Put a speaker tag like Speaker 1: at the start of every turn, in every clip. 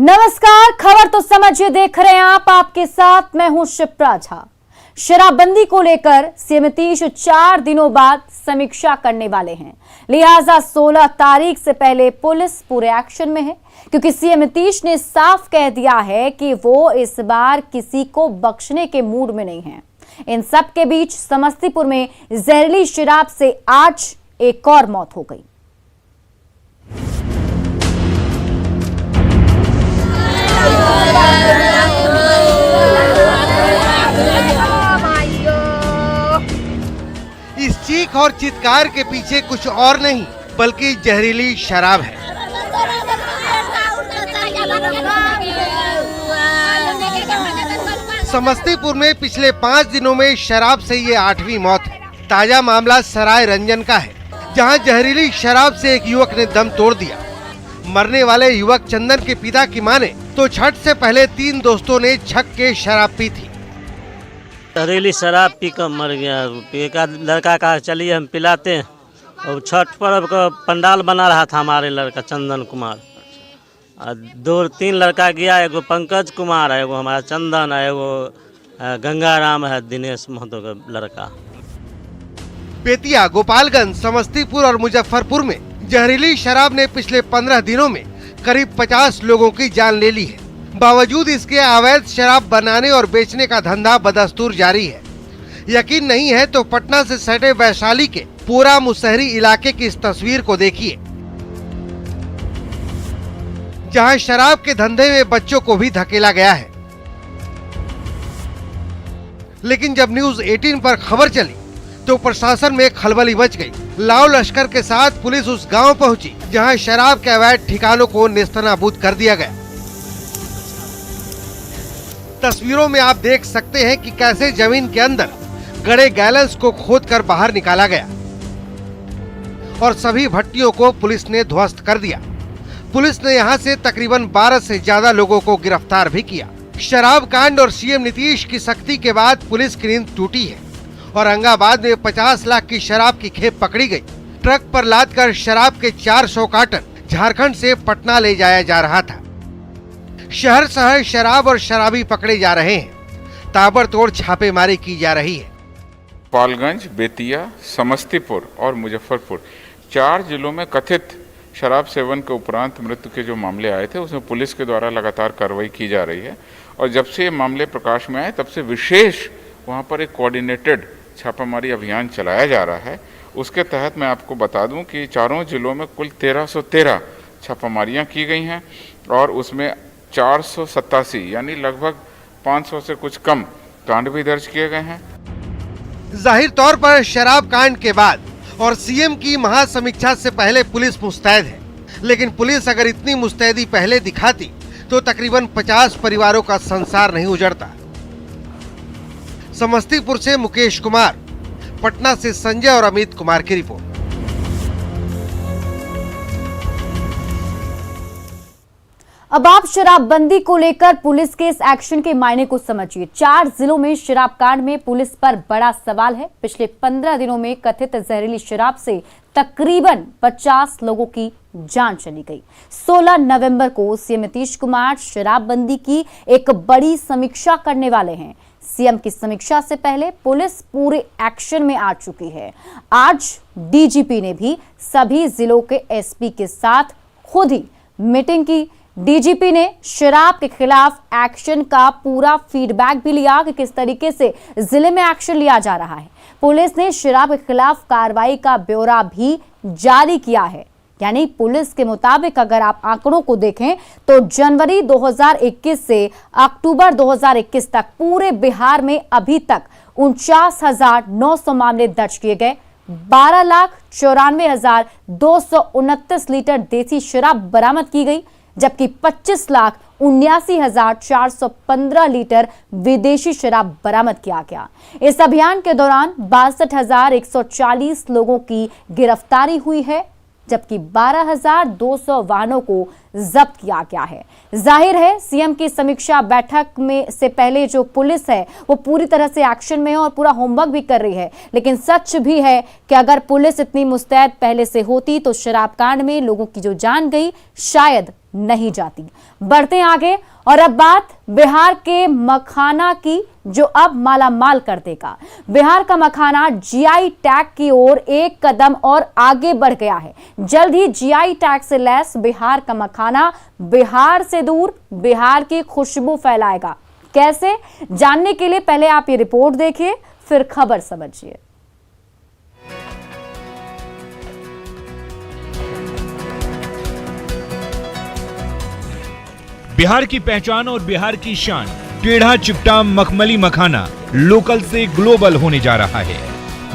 Speaker 1: नमस्कार, खबर तो समझिए, देख रहे हैं आप, आपके साथ मैं हूं शिप्रा झा। शराबबंदी को लेकर सीएम नीतीश 4 दिनों बाद समीक्षा करने वाले हैं, लिहाजा 16 तारीख से पहले पुलिस पूरे एक्शन में है, क्योंकि सीएम नीतीश ने साफ कह दिया है कि वो इस बार किसी को बख्शने के मूड में नहीं है। इन सब के बीच समस्तीपुर में जहरीली शराब से आज एक और मौत हो गई।
Speaker 2: इस चीख और चित्कार के पीछे कुछ और नहीं बल्कि जहरीली शराब है। समस्तीपुर में पिछले 5 दिनों में शराब से ये 8वीं मौत है। ताजा मामला सराय रंजन का है, जहां जहरीली शराब से एक युवक ने दम तोड़ दिया। मरने वाले युवक चंदन के पिता की माने तो छठ से पहले 3 दोस्तों ने छक के शराब पी थी।
Speaker 3: जहरीली शराब पी कर मर गया। एक लड़का कहा चलिए हम पिलाते हैं, और छठ पर्व का पंडाल बना रहा था हमारे लड़का चंदन कुमार। 2-3 लड़का गया, एगो पंकज कुमार है, एगो हमारा चंदन है, एगो गंगाराम है, दिनेश महतो का लड़का।
Speaker 2: बेतिया, गोपालगंज, समस्तीपुर और मुजफ्फरपुर में जहरीली शराब ने पिछले 15 दिनों में करीब 50 लोगों की जान ले ली है। बावजूद इसके अवैध शराब बनाने और बेचने का धंधा बदस्तूर जारी है। यकीन नहीं है तो पटना से सटे वैशाली के पूरा मुसहरी इलाके की इस तस्वीर को देखिए, जहां शराब के धंधे में बच्चों को भी धकेला गया है। लेकिन जब न्यूज 18 पर खबर चली तो प्रशासन में खलबली मच गई। लाव लश्कर के साथ पुलिस उस गांव पहुंची जहां शराब के अवैध ठिकानों को नेस्तनाबूद कर दिया गया। तस्वीरों में आप देख सकते हैं कि कैसे जमीन के अंदर गड़े गैलन्स को खोदकर बाहर निकाला गया और सभी भट्टियों को पुलिस ने ध्वस्त कर दिया। पुलिस ने यहां से तकरीबन 12 से ज्यादा लोगों को गिरफ्तार भी किया। शराब कांड और सीएम नीतीश की सख्ती के बाद पुलिस की नींद टूटी है और औरंगाबाद में 50 लाख की शराब की खेप पकड़ी गई। ट्रक पर लादकर शराब के 400 कार्टन झारखंड से पटना ले जाया जा रहा था। शहर शहर शराब और शराबी पकड़े जा रहे हैं। ताबड़तोड़ छापेमारी की जा रही है।
Speaker 4: गोपालगंज, बेतिया, समस्तीपुर और मुजफ्फरपुर 4 जिलों में कथित शराब सेवन के उपरांत मृत्यु के जो मामले आए थे, उसमें पुलिस के द्वारा लगातार कार्रवाई की जा रही है। और जब से ये मामले प्रकाश में आए तब से विशेष वहाँ पर एक कोऑर्डिनेटेड छापामारी अभियान चलाया जा रहा है। उसके तहत मैं आपको बता दूं कि 4 जिलों में कुल 1313 छापामारियाँ की गई हैं और उसमें 487 यानी लगभग 500 से कुछ कम कांड भी दर्ज किए गए हैं।
Speaker 2: जाहिर तौर पर शराब कांड के बाद और सीएम की महासमीक्षा से पहले पुलिस मुस्तैद है, लेकिन पुलिस अगर इतनी मुस्तैदी पहले दिखाती तो तकरीबन 50 परिवारों का संसार नहीं उजड़ता। समस्तीपुर से मुकेश कुमार, पटना से संजय और अमित कुमार की रिपोर्ट।
Speaker 1: अब आप शराबबंदी को लेकर पुलिस के इस एक्शन के मायने को समझिए। 4 जिलों में शराब कांड में पुलिस पर बड़ा सवाल है। पिछले 15 दिनों में कथित जहरीली शराब से तकरीबन 50 लोगों की जान चली गई। 16 नवंबर को सीएम नीतीश कुमार शराबबंदी की एक बड़ी समीक्षा करने वाले हैं। सीएम की समीक्षा से पहले पुलिस पूरे एक्शन में आ चुकी है। आज डीजीपी ने भी सभी जिलों के एसपी के साथ खुद ही मीटिंग की। डीजीपी ने शराब के खिलाफ एक्शन का पूरा फीडबैक भी लिया कि किस तरीके से जिले में एक्शन लिया जा रहा है। पुलिस ने शराब के खिलाफ कार्रवाई का ब्यौरा भी जारी किया है। यानी पुलिस के मुताबिक अगर आप आंकड़ों को देखें तो जनवरी 2021 से अक्टूबर 2021 तक पूरे बिहार में अभी तक 49,900 मामले दर्ज किए गए। 12,94,229 लीटर देसी शराब बरामद की गई, जबकि 25,79,415 लीटर विदेशी शराब बरामद किया गया। इस अभियान के दौरान 62,140 लोगों की गिरफ्तारी हुई है। जबकि 12,200 वाहनों को जब्त किया गया है। जाहिर है सीएम की समीक्षा बैठक में से पहले जो पुलिस है वो पूरी तरह से एक्शन में है और पूरा होमवर्क भी कर रही है, लेकिन सच भी है कि अगर पुलिस इतनी मुस्तैद पहले से होती तो शराब कांड में लोगों की जो जान गई शायद नहीं जाती। बढ़ते आगे और अब बात बिहार के मखाना की, जो अब माला माल कर देगा। बिहार का मखाना जीआई टैग की ओर एक कदम और आगे बढ़ गया है। जल्द ही जीआई टैग से लैस बिहार का मखाना बिहार से दूर बिहार की खुशबू फैलाएगा। कैसे, जानने के लिए पहले आप ये रिपोर्ट देखिए, फिर खबर समझिए।
Speaker 5: बिहार की पहचान और बिहार की शान, टेढ़ा चिपटा मखमली मखाना लोकल से ग्लोबल होने जा रहा है।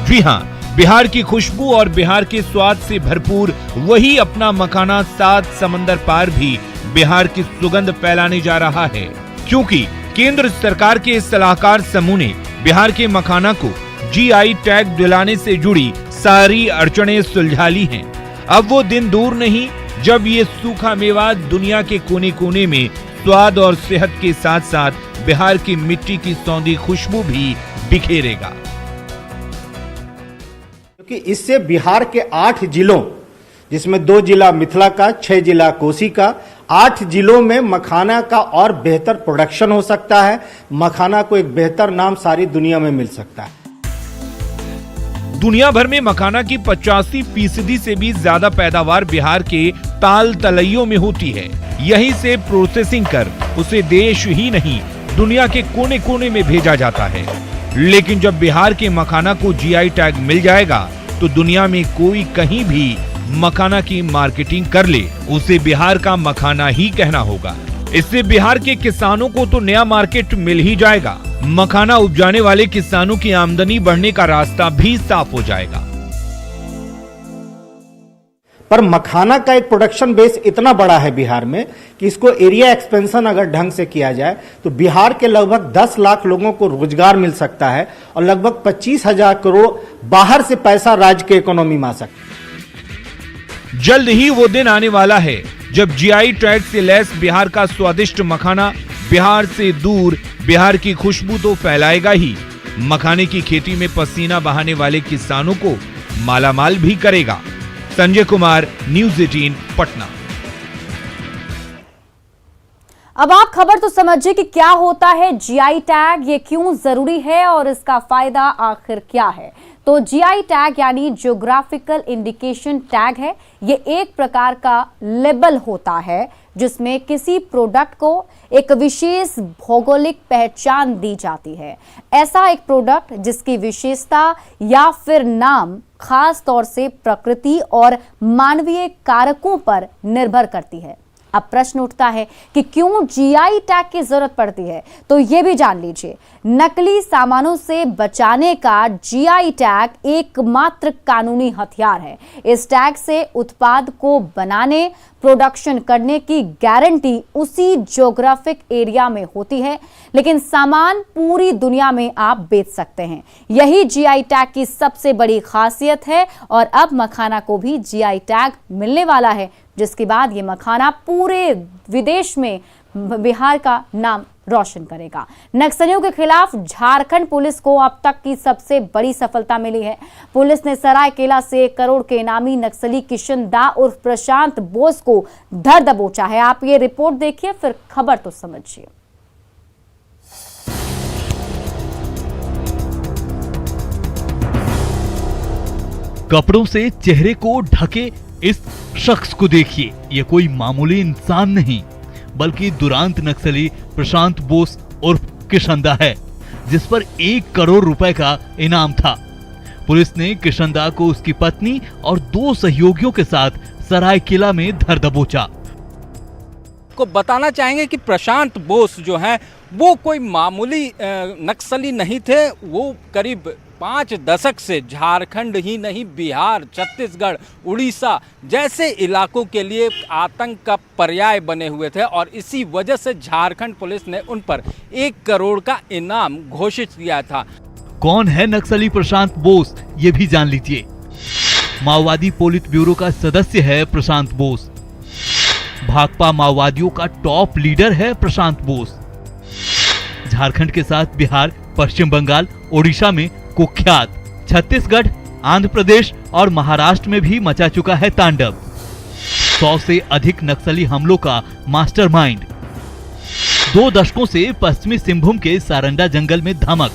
Speaker 5: जी हां, बिहार की खुशबू और बिहार के स्वाद से भरपूर वही अपना मखाना 7 समंदर पार भी बिहार की सुगंध फैलाने जा रहा है, क्योंकि केंद्र सरकार के इस सलाहकार समूह ने बिहार के मखाना को जीआई टैग दिलाने से जुड़ी सारी अड़चनें सुलझा ली हैं। अब वो दिन दूर नहीं जब ये सूखा मेवा दुनिया के कोने कोने में स्वाद और सेहत के साथ साथ बिहार की मिट्टी की सौंधी खुशबू भी बिखेरेगा।
Speaker 6: क्योंकि इससे बिहार के 8 जिलों, जिसमें 2 जिला मिथिला का, 6 जिला कोसी का, 8 जिलों में मखाना का और बेहतर प्रोडक्शन हो सकता है। मखाना को एक बेहतर नाम सारी दुनिया में मिल सकता है।
Speaker 5: दुनिया भर में मखाना की 85% से भी ज्यादा पैदावार बिहार के ताल तलैयों में होती है। यहीं से प्रोसेसिंग कर उसे देश ही नहीं दुनिया के कोने कोने में भेजा जाता है। लेकिन जब बिहार के मखाना को जीआई टैग मिल जाएगा तो दुनिया में कोई कहीं भी मखाना की मार्केटिंग कर ले, उसे बिहार का मखाना ही कहना होगा। इससे बिहार के किसानों को तो नया मार्केट मिल ही जाएगा। मखाना उपजाने वाले किसानों की आमदनी बढ़ने का रास्ता भी साफ हो जाएगा।
Speaker 6: पर मखाना का एक प्रोडक्शन बेस इतना बड़ा है बिहार में कि इसको एरिया एक्सपेंशन अगर ढंग से किया जाए तो बिहार के लगभग 10 लाख लोगों को रोजगार मिल सकता है और लगभग 25,000 करोड़ बाहर से पैसा राज्य के इकोनॉमी में आ सकता है।
Speaker 5: जल्द ही वो दिन आने वाला है जब जीआई टैग से लैस बिहार का स्वादिष्ट मखाना बिहार से दूर बिहार की खुशबू तो फैलाएगा ही, मखाने की खेती में पसीना बहाने वाले किसानों को मालामाल भी करेगा। संजय कुमार, न्यूज़ 18 पटना।
Speaker 1: अब आप खबर तो समझिए कि क्या होता है जीआई टैग, ये क्यों जरूरी है और इसका फायदा आखिर क्या है। तो जीआई टैग यानी ज्योग्राफिकल इंडिकेशन टैग है। ये एक प्रकार का लेबल होता है जिसमें किसी प्रोडक्ट को एक विशेष भौगोलिक पहचान दी जाती है। ऐसा एक प्रोडक्ट जिसकी विशेषता या फिर नाम खास तौर से प्रकृति और मानवीय कारकों पर निर्भर करती है। अब प्रश्न उठता है कि क्यों जीआई टैग की जरूरत पड़ती है, तो यह भी जान लीजिए। नकली सामानों से बचाने का जीआई टैग एकमात्र कानूनी हथियार है। इस टैग से उत्पाद को बनाने, प्रोडक्शन करने की गारंटी उसी ज्योग्राफिक एरिया में होती है, लेकिन सामान पूरी दुनिया में आप बेच सकते हैं। यही जीआई टैग की सबसे बड़ी खासियत है और अब मखाना को भी जीआई टैग मिलने वाला है, जिसके बाद ये मखाना पूरे विदेश में बिहार का नाम रोशन करेगा। नक्सलियों के खिलाफ झारखंड पुलिस को अब तक की सबसे बड़ी सफलता मिली है। पुलिस ने सरायकेला से 1 करोड़ के इनामी नक्सली किशन दा उर्फ प्रशांत बोस को धर दबोचा है। आप ये रिपोर्ट देखिए, फिर खबर तो समझिए।
Speaker 7: कपड़ों से चेहरे को ढके इस शख्स को देखिए। ये कोई मामूली इंसान नहीं बल्कि दुरांत नक्सली प्रशांत बोस उर्फ किशन दा है, जिस पर 1 करोड़ रुपए का इनाम था। पुलिस ने किशन दा को उसकी पत्नी और 2 सहयोगियों के साथ सरायकेला में धर दबोचा।
Speaker 8: को बताना चाहेंगे कि प्रशांत बोस जो हैं वो कोई मामूली नक्सली नहीं थे। वो करीब 5 दशक से झारखंड ही नहीं, बिहार, छत्तीसगढ़, उड़ीसा जैसे इलाकों के लिए आतंक का पर्याय बने हुए थे और इसी वजह से झारखंड पुलिस ने उन पर 1 करोड़ का इनाम घोषित किया था।
Speaker 7: कौन है नक्सली प्रशांत बोस, ये भी जान लीजिए। माओवादी पोलित ब्यूरो का सदस्य है प्रशांत बोस। भाकपा माओवादियों का टॉप लीडर है प्रशांत बोस। झारखंड के साथ बिहार, पश्चिम बंगाल, ओडिशा में कुख्यात, छत्तीसगढ़, आंध्र प्रदेश और महाराष्ट्र में भी मचा चुका है तांडव। 100 से अधिक नक्सली हमलों का मास्टरमाइंड। 2 दशकों से पश्चिमी सिंहभूम के सारंडा जंगल में धमक,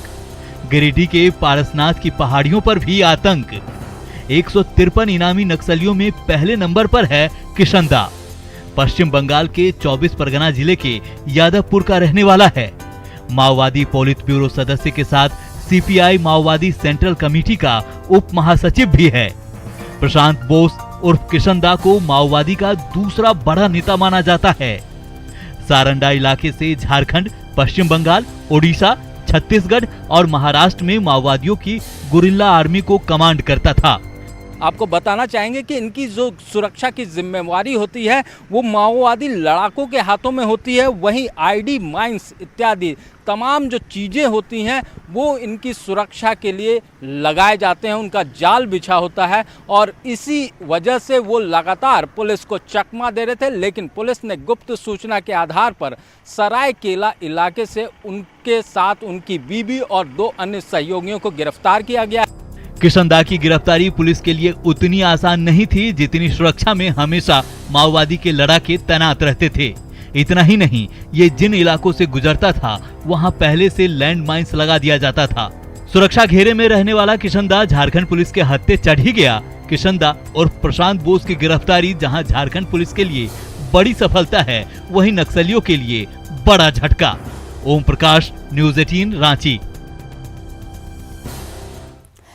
Speaker 7: गिरिडीह के पारसनाथ की पहाड़ियों पर भी आतंक। 153 इनामी नक्सलियों में पहले नंबर पर है किशनदा। पश्चिम बंगाल के 24 परगना जिले के यादवपुर का रहने वाला है। माओवादी पोलित ब्यूरो सदस्य के साथ सीपीआई माओवादी सेंट्रल कमेटी का उप महासचिव भी है। प्रशांत बोस उर्फ किशनदा को माओवादी का दूसरा बड़ा नेता माना जाता है। सारंडा इलाके से झारखंड, पश्चिम बंगाल, ओडिशा, छत्तीसगढ़ और महाराष्ट्र में माओवादियों की गुरिल्ला आर्मी को कमांड करता था।
Speaker 8: आपको बताना चाहेंगे कि इनकी जो सुरक्षा की जिम्मेवारी होती है वो माओवादी लड़ाकों के हाथों में होती है। वहीं आईडी माइंस इत्यादि तमाम जो चीज़ें होती हैं वो इनकी सुरक्षा के लिए लगाए जाते हैं, उनका जाल बिछा होता है और इसी वजह से वो लगातार पुलिस को चकमा दे रहे थे। लेकिन पुलिस ने गुप्त सूचना के आधार पर सरायकेला इलाके से उनके साथ उनकी बीवी और 2 अन्य सहयोगियों को गिरफ्तार किया गया।
Speaker 7: किशनदा की गिरफ्तारी पुलिस के लिए उतनी आसान नहीं थी जितनी सुरक्षा में हमेशा माओवादी के लड़ाके तैनात रहते थे। इतना ही नहीं, ये जिन इलाकों से गुजरता था वहां पहले से लैंड माइंस लगा दिया जाता था। सुरक्षा घेरे में रहने वाला किशनदा झारखंड पुलिस के हत्थे चढ़ ही गया। किशनदा और प्रशांत बोस की गिरफ्तारी जहां झारखंड पुलिस के लिए बड़ी सफलता है, वहीं नक्सलियों के लिए बड़ा झटका। ओम प्रकाश, न्यूज़ 18 रांची।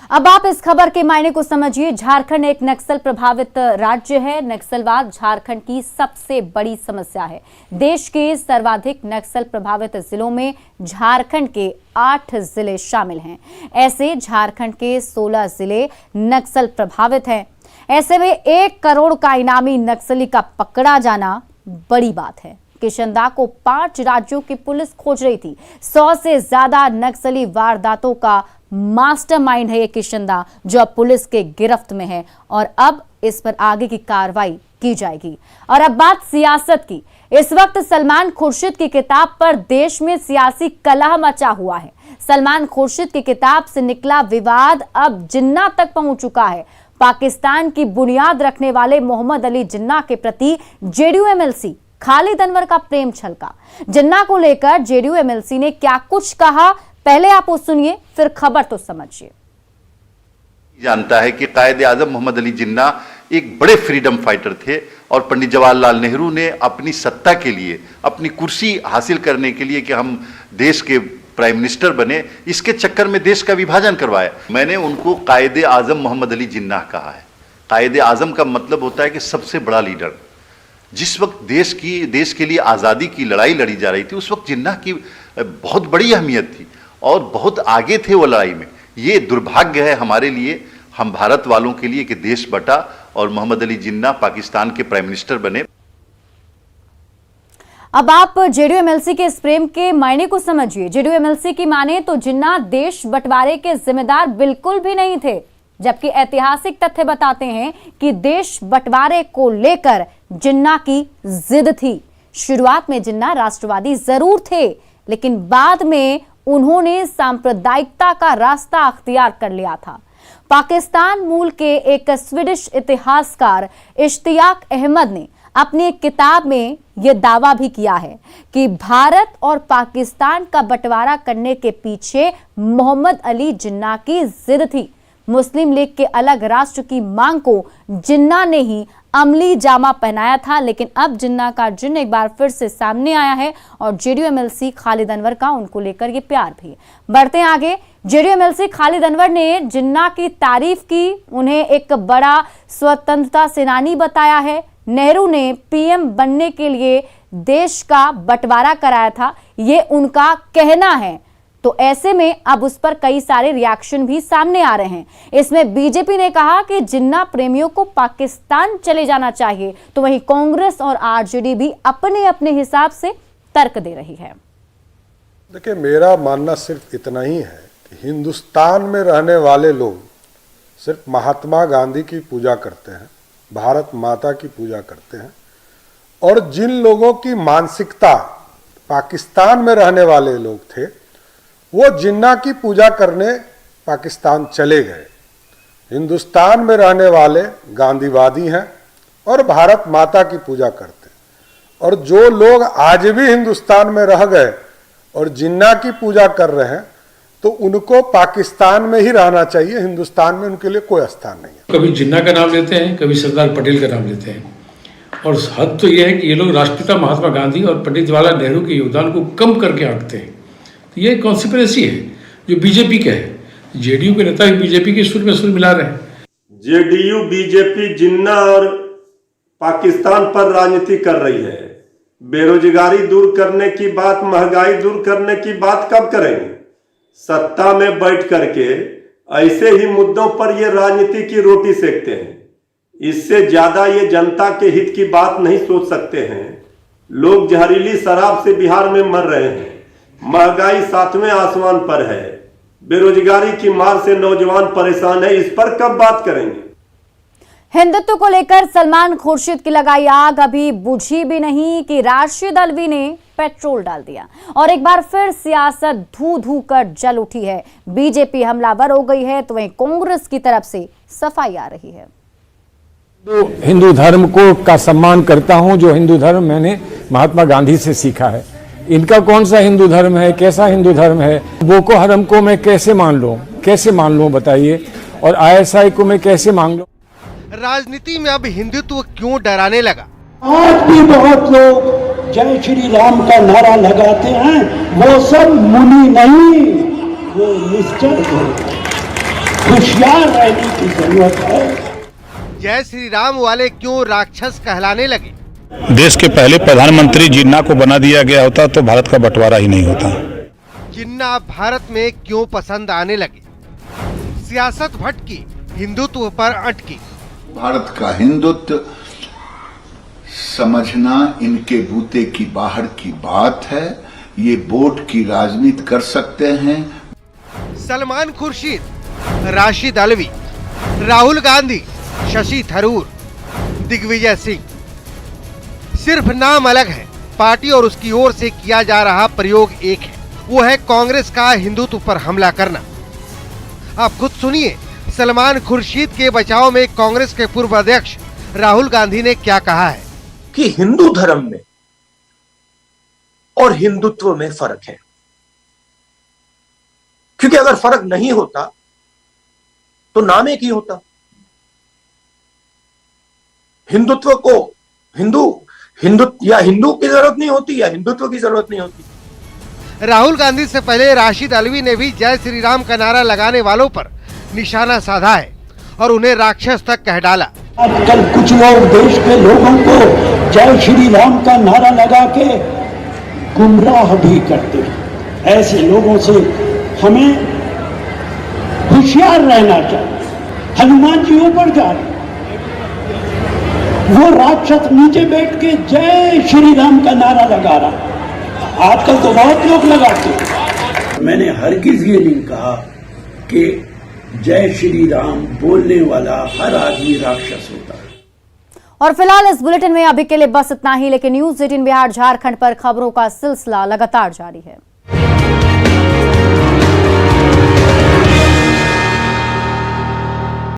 Speaker 1: अब आप इस खबर के मायने को समझिए। झारखंड एक नक्सल प्रभावित राज्य है। नक्सलवाद झारखंड की सबसे बड़ी समस्या है। देश के सर्वाधिक नक्सल प्रभावित जिलों में झारखंड के 8 जिले शामिल हैं। ऐसे झारखंड के 16 जिले नक्सल प्रभावित हैं। ऐसे में 1 करोड़ का इनामी नक्सली का पकड़ा जाना बड़ी बात है। किशनदा को 5 राज्यों की पुलिस खोज रही थी। 100 से ज्यादा नक्सली वारदातों का मास्टरमाइंड है ये किशनदा, जो अब पुलिस के गिरफ्त में है और अब इस पर आगे की कार्रवाई की जाएगी। और अब बात सियासत की। इस वक्त सलमान खुर्शीद की किताब पर देश में सियासी कलह मचा हुआ है। सलमान खुर्शीद की किताब से निकला विवाद अब जिन्ना तक पहुंच चुका है। पाकिस्तान की बुनियाद रखने वाले मोहम्मद अली जिन्ना के प्रति जेडीयू एमएलसी खालिद अनवर का प्रेम छलका। जिन्ना को लेकर जेडीयू एमएलसी ने क्या कुछ कहा, पहले आप वो सुनिए, फिर खबर तो समझिए।
Speaker 9: जानता है कि कायदे आजम मोहम्मद अली जिन्ना एक बड़े फ्रीडम फाइटर थे और पंडित जवाहरलाल नेहरू ने अपनी सत्ता के लिए, अपनी कुर्सी हासिल करने के लिए कि हम देश के प्राइम मिनिस्टर बने, इसके चक्कर में देश का विभाजन करवाया। मैंने उनको कायदे आजम मोहम्मद अली जिन्ना कहा है। कायदे आजम का मतलब होता है कि सबसे बड़ा लीडर। जिस वक्त देश के लिए आज़ादी की लड़ाई लड़ी जा रही थी, उस वक्त जिन्ना की बहुत बड़ी अहमियत थी और बहुत आगे थे वो लड़ाई में। ये दुर्भाग्य है हमारे लिए, हम भारत वालों के लिए, कि देश बटा और मोहम्मद अली जिन्ना पाकिस्तान के प्राइम मिनिस्टर बने।
Speaker 1: अब आप जेडीयू एमएलसी के इस प्रेम के मायने को समझिए। जेडीयू एमएलसी की माने तो जिन्ना देश बंटवारे के जिम्मेदार बिल्कुल भी नहीं थे, जबकि ऐतिहासिक तथ्य बताते हैं कि देश बंटवारे को लेकर जिन्ना की जिद थी। शुरुआत में जिन्ना राष्ट्रवादी जरूर थे, लेकिन बाद में उन्होंने सांप्रदायिकता का रास्ता अख्तियार कर लिया था। पाकिस्तान मूल के एक स्वीडिश इतिहासकार इश्तियाक अहमद ने अपनी एक किताब में यह दावा भी किया है कि भारत और पाकिस्तान का बंटवारा करने के पीछे मोहम्मद अली जिन्ना की जिद थी। मुस्लिम लीग के अलग राष्ट्र की मांग को जिन्ना ने ही अमली जामा पहनाया था। लेकिन अब जिन्ना का जिन्न एक बार फिर से सामने आया है और जेडीयू एमएलसी खालिद अनवर का उनको लेकर ये प्यार भी। बढ़ते हैं आगे। जेडीयू एमएलसी खालिद अनवर ने जिन्ना की तारीफ की, उन्हें एक बड़ा स्वतंत्रता सेनानी बताया है। नेहरू ने पीएम बनने के लिए देश का बंटवारा कराया था, ये उनका कहना है। तो ऐसे में अब उस पर कई सारे रिएक्शन भी सामने आ रहे हैं। इसमें बीजेपी ने कहा कि जिन्ना प्रेमियों को पाकिस्तान चले जाना चाहिए, तो वहीं कांग्रेस और आरजेडी भी अपने अपने हिसाब से तर्क दे रही है।
Speaker 10: देखिए, मेरा मानना सिर्फ इतना ही है कि हिंदुस्तान में रहने वाले लोग सिर्फ महात्मा गांधी की पूजा करते हैं, भारत माता की पूजा करते हैं, और जिन लोगों की मानसिकता पाकिस्तान में रहने वाले लोग थे वो जिन्ना की पूजा करने पाकिस्तान चले गए। हिंदुस्तान में रहने वाले गांधीवादी हैं और भारत माता की पूजा करते हैं, और जो लोग आज भी हिंदुस्तान में रह गए और जिन्ना की पूजा कर रहे हैं तो उनको पाकिस्तान में ही रहना चाहिए, हिंदुस्तान में उनके लिए कोई स्थान नहीं है।
Speaker 11: कभी जिन्ना का नाम लेते हैं, कभी सरदार पटेल का नाम लेते हैं, और हद तो यह है कि ये लोग राष्ट्रपिता महात्मा गांधी और पंडित जवाहरलाल नेहरू के योगदान को कम करके आंकते हैं। तो ये कॉन्स्पिरेसी है जो बीजेपी का है। जेडीयू के नेता भी बीजेपी के सुर में सुर मिला रहे हैं।
Speaker 12: जेडीयू बीजेपी जिन्ना और पाकिस्तान पर राजनीति कर रही है। बेरोजगारी दूर करने की बात, महंगाई दूर करने की बात कब करेंगे? सत्ता में बैठ करके ऐसे ही मुद्दों पर ये राजनीति की रोटी सेकते हैं। इससे ज्यादा ये जनता के हित की बात नहीं सोच सकते हैं। लोग जहरीली शराब से बिहार में मर रहे हैं, महंगाई 7वें आसमान पर है, बेरोजगारी की मार से नौजवान परेशान है। इस पर कब बात करेंगे?
Speaker 1: हिंदुत्व को लेकर सलमान खुर्शीद की लगाई आग अभी बुझी भी नहीं कि राशिद अल्वी ने पेट्रोल डाल दिया और एक बार फिर सियासत धू धू कर जल उठी है। बीजेपी हमलावर हो गई है तो वहीं कांग्रेस की तरफ से सफाई आ रही है।
Speaker 13: हिंदू धर्म को का सम्मान करता हूं, जो हिंदू धर्म मैंने महात्मा गांधी से सीखा है। इनका कौन सा हिंदू धर्म है, कैसा हिंदू धर्म है? बोको हरम को मैं कैसे मान लूं बताइए, और आईएसआई को मैं कैसे मान लूं?
Speaker 2: राजनीति में अब हिंदुत्व क्यों डराने लगा?
Speaker 14: आज भी बहुत लोग जय श्री राम का नारा लगाते हैं, वो सब मुनि नहीं, वो निश्चय होशियार रहने की जरूरत है।
Speaker 2: जय श्री राम वाले क्यों राक्षस कहलाने लगे?
Speaker 15: देश के पहले प्रधानमंत्री जिन्ना को बना दिया गया होता तो भारत का बंटवारा ही नहीं होता।
Speaker 2: जिन्ना भारत में क्यों पसंद आने लगे? सियासत भटकी, हिंदुत्व पर अटकी।
Speaker 16: भारत का हिंदुत्व समझना इनके बूते की बाहर की बात है। ये वोट की राजनीति कर सकते हैं।
Speaker 2: सलमान खुर्शीद, राशिद अल्वी, राहुल गांधी, शशि थरूर, दिग्विजय सिंह, सिर्फ नाम अलग है, पार्टी और उसकी ओर से किया जा रहा प्रयोग एक है, वो है कांग्रेस का हिंदुत्व पर हमला करना। आप खुद सुनिए सलमान खुर्शीद के बचाव में कांग्रेस के पूर्व अध्यक्ष राहुल गांधी ने क्या कहा है
Speaker 17: कि हिंदू धर्म में और हिंदुत्व में फर्क है, क्योंकि अगर फर्क नहीं होता तो नाम एक ही होता। हिंदुत्व को हिंदू की जरूरत नहीं होती या हिंदुत्व की जरूरत नहीं होती।
Speaker 2: राहुल गांधी से पहले राशिद अल्वी ने भी जय श्री राम का नारा लगाने वालों पर निशाना साधा है और उन्हें राक्षस तक कह डाला।
Speaker 14: आजकल कुछ लोग देश के लोगों को जय श्री राम का नारा लगा के गुमराह भी करते हैं। ऐसे लोगों से हमें होशियार रहना चाहिए। हनुमान जी ऊपर जा रहे, वो राक्षस नीचे बैठ के जय श्री राम का नारा लगा रहा। आजकल तो बहुत लोग लगाते हैं। मैंने हरगिज ये नहीं कहा कि जय श्री राम बोलने वाला हर आदमी राक्षस होता है।
Speaker 1: और फिलहाल इस बुलेटिन में अभी के लिए बस इतना ही, लेकिन न्यूज़ 18 बिहार झारखंड पर खबरों का सिलसिला लगातार जारी है।